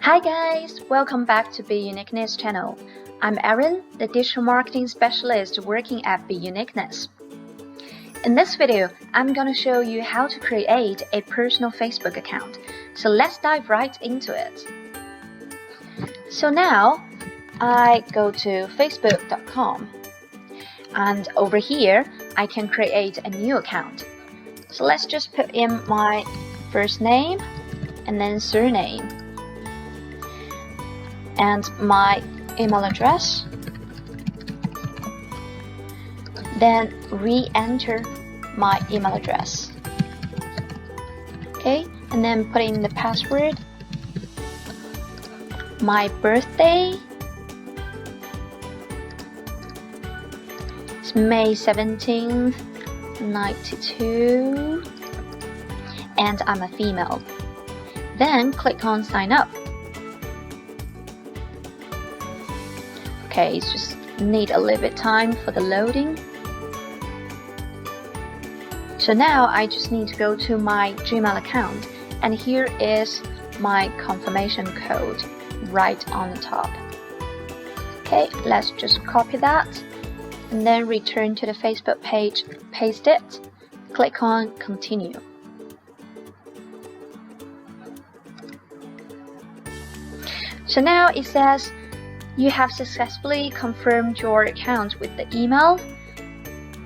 Hi guys, welcome back to Be Uniqueness channel. I'm Erin, the digital marketing specialist working at Be Uniqueness. In this video, I'm gonna show you how to create a personal Facebook account. So let's dive right into it. So now, I go to facebook.com and over here, I can create a new account. So let's just put in my first name and then surname and my email address, then re-enter my email address. Okay, and then put in the password, my birthday, it's May 17th, 92, and I'm a female. Then click on sign up. Okay, it's just need a little bit time for the loading. So now I just need to go to my Gmail account, and here is my confirmation code right on the top. Okay, let's just copy that and then return to the Facebook page, paste it, click on continue. So now it says you have successfully confirmed your account with the email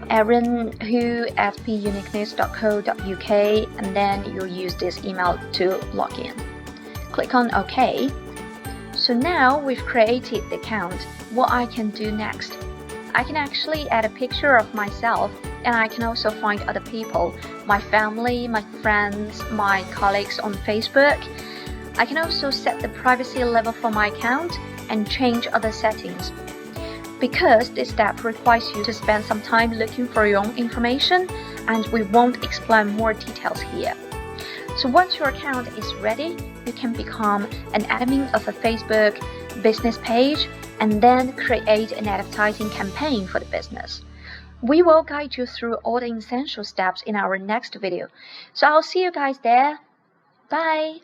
erinwho@beuniqueness.co.uk, and then you'll use this email to log in. Click on OK. So now we've created the account. What I can do next, I can actually add a picture of myself, and I can also find other people, my family, my friends, my colleagues on Facebook. I can also set the privacy level for my account and change other settings. Because this step requires you to spend some time looking for your own information, and we won't explain more details here. So once your account is ready, you can become an admin of a Facebook business page and then create an advertising campaign for the business. We will guide you through all the essential steps in our next video. So I'll see you guys there. Bye!